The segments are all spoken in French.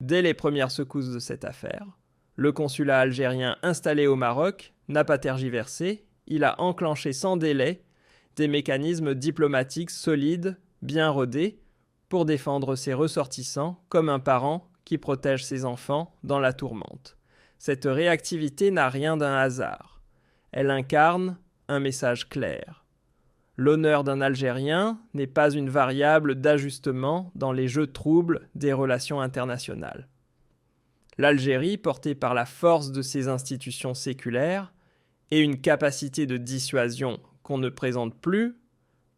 Dès les premières secousses de cette affaire, le consulat algérien installé au Maroc n'a pas tergiversé, il a enclenché sans délai des mécanismes diplomatiques solides, bien rodés, pour défendre ses ressortissants comme un parent qui protège ses enfants dans la tourmente. Cette réactivité n'a rien d'un hasard. Elle incarne un message clair. L'honneur d'un Algérien n'est pas une variable d'ajustement dans les jeux troubles des relations internationales. L'Algérie, portée par la force de ses institutions séculaires et une capacité de dissuasion qu'on ne présente plus,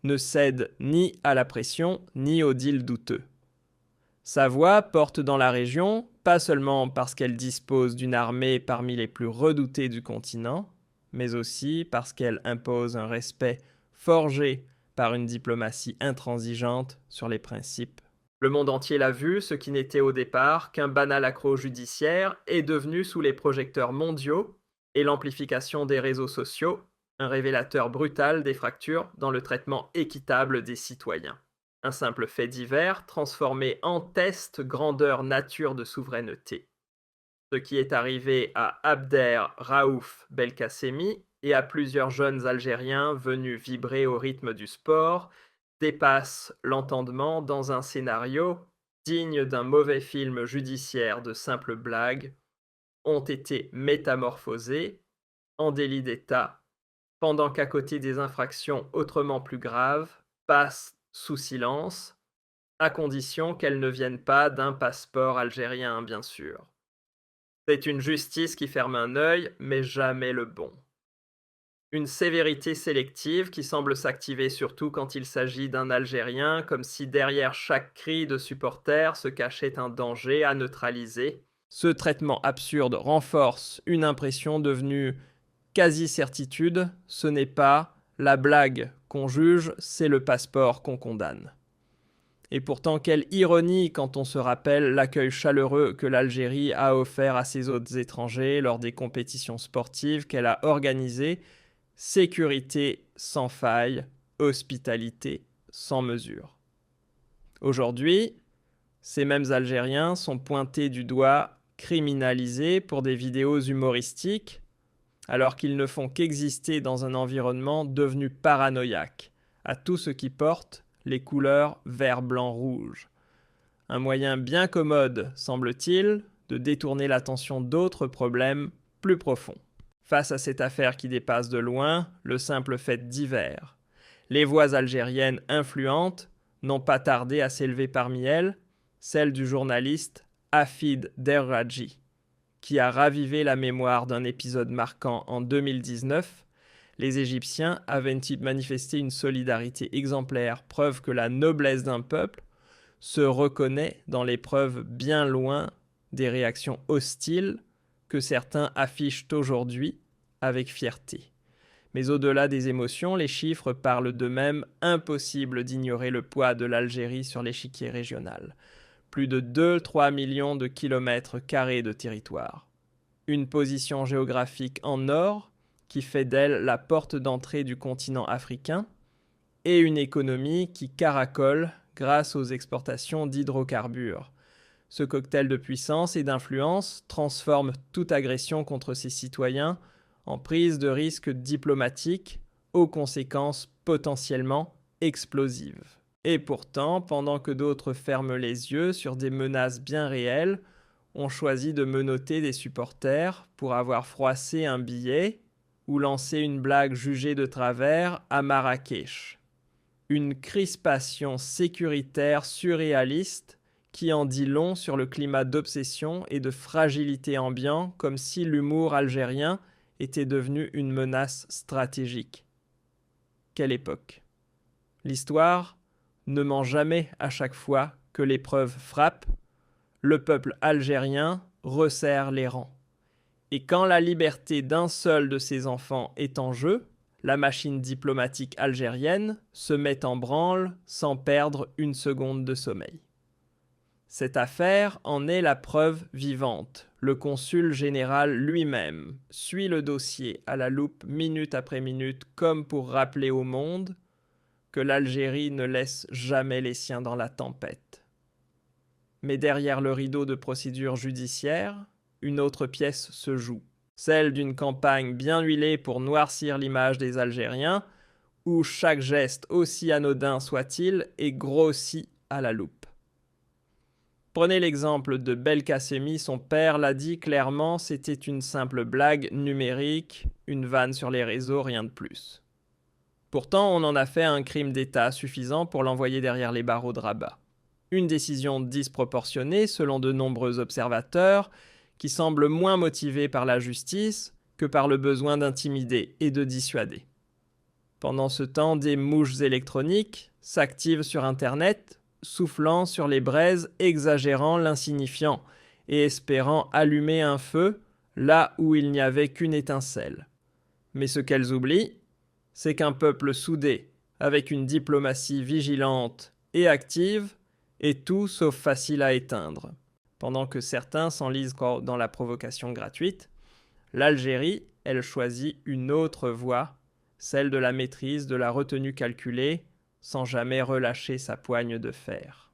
ne cède ni à la pression ni aux deals douteux. Sa voix porte dans la région, pas seulement parce qu'elle dispose d'une armée parmi les plus redoutées du continent, mais aussi parce qu'elle impose un respect forgé par une diplomatie intransigeante sur les principes. Le monde entier l'a vu, ce qui n'était au départ qu'un banal accroc judiciaire est devenu sous les projecteurs mondiaux et l'amplification des réseaux sociaux, un révélateur brutal des fractures dans le traitement équitable des citoyens. Un simple fait divers transformé en test grandeur nature de souveraineté. Ce qui est arrivé à Abder Raouf Belkacemi et à plusieurs jeunes Algériens venus vibrer au rythme du sport dépasse l'entendement dans un scénario digne d'un mauvais film judiciaire de simples blagues, ont été métamorphosés en délits d'État, pendant qu'à côté des infractions autrement plus graves passent sous silence, à condition qu'elles ne viennent pas d'un passeport algérien, bien sûr. C'est une justice qui ferme un œil, mais jamais le bon. Une sévérité sélective qui semble s'activer surtout quand il s'agit d'un Algérien, comme si derrière chaque cri de supporter se cachait un danger à neutraliser. Ce traitement absurde renforce une impression devenue quasi-certitude, ce n'est pas la blague qu'on juge, c'est le passeport qu'on condamne. Et pourtant, quelle ironie quand on se rappelle l'accueil chaleureux que l'Algérie a offert à ses hôtes étrangers lors des compétitions sportives qu'elle a organisées. Sécurité sans faille, hospitalité sans mesure. Aujourd'hui, ces mêmes Algériens sont pointés du doigt, criminalisés pour des vidéos humoristiques, alors qu'ils ne font qu'exister dans un environnement devenu paranoïaque, à tout ce qui porte les couleurs vert, blanc, rouge. Un moyen bien commode, semble-t-il, de détourner l'attention d'autres problèmes plus profonds. Face à cette affaire qui dépasse de loin le simple fait divers, les voix algériennes influentes n'ont pas tardé à s'élever parmi elles, celle du journaliste Hafid Derraji, qui a ravivé la mémoire d'un épisode marquant en 2019. Les Égyptiens avaient-ils manifesté une solidarité exemplaire, preuve que la noblesse d'un peuple se reconnaît dans les preuves bien loin des réactions hostiles que certains affichent aujourd'hui avec fierté. Mais au-delà des émotions, les chiffres parlent d'eux-mêmes, impossible d'ignorer le poids de l'Algérie sur l'échiquier régional. Plus de 2-3 millions de kilomètres carrés de territoire. Une position géographique en or qui fait d'elle la porte d'entrée du continent africain et une économie qui caracole grâce aux exportations d'hydrocarbures. Ce cocktail de puissance et d'influence transforme toute agression contre ses citoyens en prise de risques diplomatiques aux conséquences potentiellement explosives. Et pourtant, pendant que d'autres ferment les yeux sur des menaces bien réelles, on choisit de menotter des supporters pour avoir froissé un billet ou lancé une blague jugée de travers à Marrakech. Une crispation sécuritaire surréaliste qui en dit long sur le climat d'obsession et de fragilité ambiant, comme si l'humour algérien était devenu une menace stratégique. Quelle époque! L'histoire ne ment jamais à chaque fois que l'épreuve frappe, le peuple algérien resserre les rangs. Et quand la liberté d'un seul de ses enfants est en jeu, la machine diplomatique algérienne se met en branle sans perdre une seconde de sommeil. Cette affaire en est la preuve vivante. Le consul général lui-même suit le dossier à la loupe minute après minute comme pour rappeler au monde que l'Algérie ne laisse jamais les siens dans la tempête. Mais derrière le rideau de procédure judiciaire, une autre pièce se joue, celle d'une campagne bien huilée pour noircir l'image des Algériens, où chaque geste, aussi anodin soit-il, est grossi à la loupe. Prenez l'exemple de Belkacemi, son père l'a dit clairement, c'était une simple blague numérique, une vanne sur les réseaux, rien de plus. Pourtant, on en a fait un crime d'État suffisant pour l'envoyer derrière les barreaux de Rabat. Une décision disproportionnée selon de nombreux observateurs, qui semble moins motivée par la justice que par le besoin d'intimider et de dissuader. Pendant ce temps, des mouches électroniques s'activent sur Internet, soufflant sur les braises, exagérant l'insignifiant et espérant allumer un feu là où il n'y avait qu'une étincelle. Mais ce qu'elles oublient, c'est qu'un peuple soudé, avec une diplomatie vigilante et active, est tout sauf facile à éteindre. Pendant que certains s'enlisent dans la provocation gratuite, l'Algérie, elle choisit une autre voie, celle de la maîtrise, de la retenue calculée, sans jamais relâcher sa poigne de fer.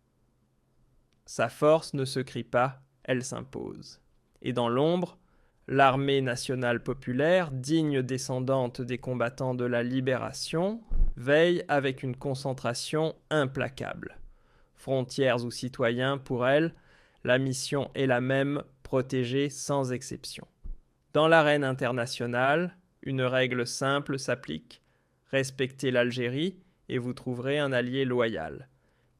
Sa force ne se crie pas, elle s'impose. Et dans l'ombre, l'armée nationale populaire, digne descendante des combattants de la libération, veille avec une concentration implacable. Frontières ou citoyens, pour elle, la mission est la même, protéger sans exception. Dans l'arène internationale, une règle simple s'applique. Respectez l'Algérie et vous trouverez un allié loyal.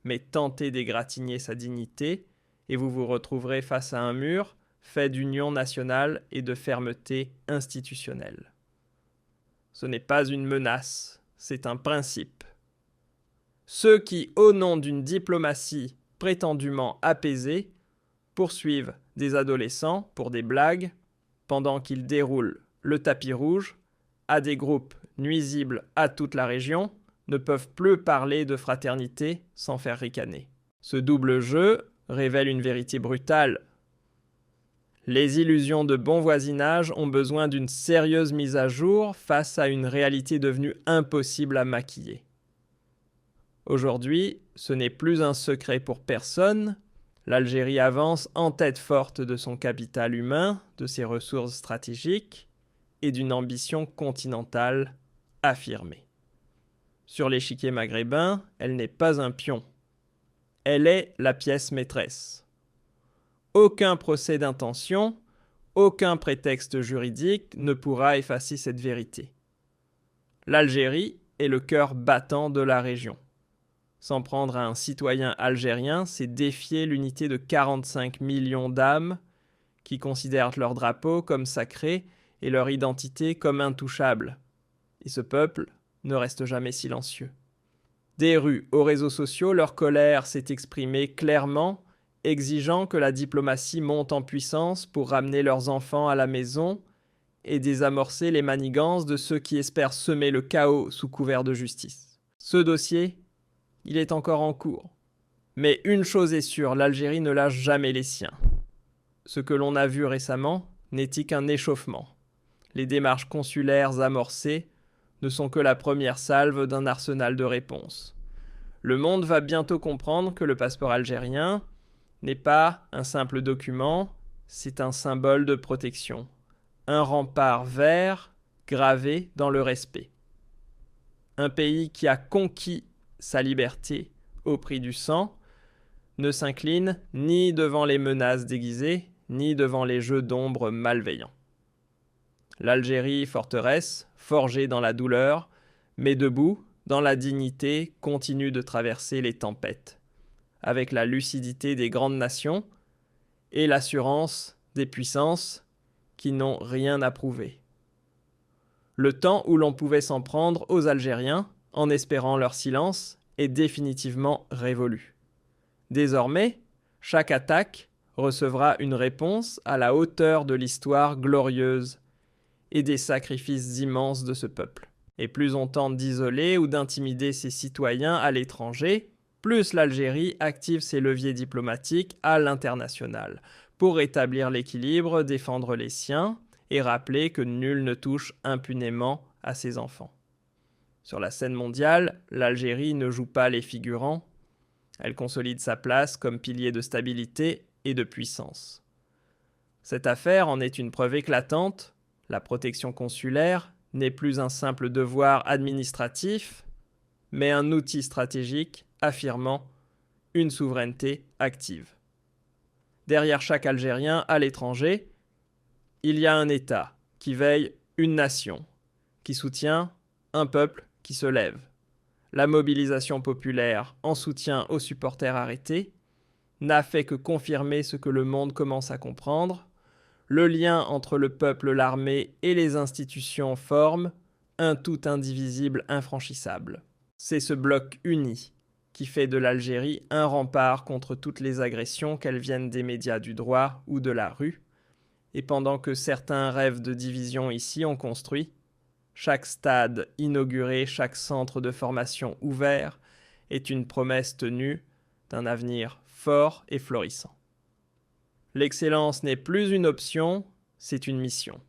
Mais tentez d'égratigner sa dignité et vous vous retrouverez face à un mur fait d'union nationale et de fermeté institutionnelle. Ce n'est pas une menace, c'est un principe. Ceux qui, au nom d'une diplomatie prétendument apaisée, poursuivent des adolescents pour des blagues pendant qu'ils déroulent le tapis rouge à des groupes nuisibles à toute la région, ne peuvent plus parler de fraternité sans faire ricaner. Ce double jeu révèle une vérité brutale. Les illusions de bon voisinage ont besoin d'une sérieuse mise à jour face à une réalité devenue impossible à maquiller. Aujourd'hui, ce n'est plus un secret pour personne. L'Algérie avance en tête forte de son capital humain, de ses ressources stratégiques et d'une ambition continentale affirmée. Sur l'échiquier maghrébin, elle n'est pas un pion. Elle est la pièce maîtresse. Aucun procès d'intention, aucun prétexte juridique ne pourra effacer cette vérité. L'Algérie est le cœur battant de la région. S'en prendre à un citoyen algérien, c'est défier l'unité de 45 millions d'âmes qui considèrent leur drapeau comme sacré et leur identité comme intouchable. Et ce peuple ne reste jamais silencieux. Des rues aux réseaux sociaux, leur colère s'est exprimée clairement, exigeant que la diplomatie monte en puissance pour ramener leurs enfants à la maison et désamorcer les manigances de ceux qui espèrent semer le chaos sous couvert de justice. Ce dossier, il est encore en cours. Mais une chose est sûre, l'Algérie ne lâche jamais les siens. Ce que l'on a vu récemment n'est-il qu'un échauffement. Les démarches consulaires amorcées ne sont que la première salve d'un arsenal de réponses. Le monde va bientôt comprendre que le passeport algérien n'est pas un simple document, c'est un symbole de protection. Un rempart vert gravé dans le respect. Un pays qui a conquis sa liberté au prix du sang, ne s'incline ni devant les menaces déguisées, ni devant les jeux d'ombre malveillants. L'Algérie, forteresse, forgée dans la douleur, mais debout, dans la dignité, continue de traverser les tempêtes, avec la lucidité des grandes nations et l'assurance des puissances qui n'ont rien à prouver. Le temps où l'on pouvait s'en prendre aux Algériens, en espérant leur silence, est définitivement révolu. Désormais, chaque attaque recevra une réponse à la hauteur de l'histoire glorieuse et des sacrifices immenses de ce peuple. Et plus on tente d'isoler ou d'intimider ses citoyens à l'étranger, plus l'Algérie active ses leviers diplomatiques à l'international pour rétablir l'équilibre, défendre les siens et rappeler que nul ne touche impunément à ses enfants. Sur la scène mondiale, l'Algérie ne joue pas les figurants. Elle consolide sa place comme pilier de stabilité et de puissance. Cette affaire en est une preuve éclatante. La protection consulaire n'est plus un simple devoir administratif, mais un outil stratégique affirmant une souveraineté active. Derrière chaque Algérien à l'étranger, il y a un État qui veille une nation, qui soutient un peuple qui se lève. La mobilisation populaire en soutien aux supporters arrêtés n'a fait que confirmer ce que le monde commence à comprendre. Le lien entre le peuple, l'armée et les institutions forme un tout indivisible infranchissable. C'est ce bloc uni qui fait de l'Algérie un rempart contre toutes les agressions, qu'elles viennent des médias du droit ou de la rue. Et pendant que certains rêves de division ici ont construit, chaque stade inauguré, chaque centre de formation ouvert est une promesse tenue d'un avenir fort et florissant. L'excellence n'est plus une option, c'est une mission.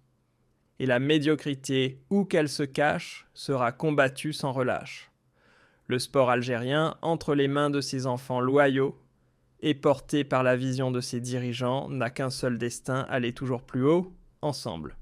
Et la médiocrité, où qu'elle se cache, sera combattue sans relâche. Le sport algérien, entre les mains de ses enfants loyaux et porté par la vision de ses dirigeants, n'a qu'un seul destin, aller toujours plus haut, ensemble.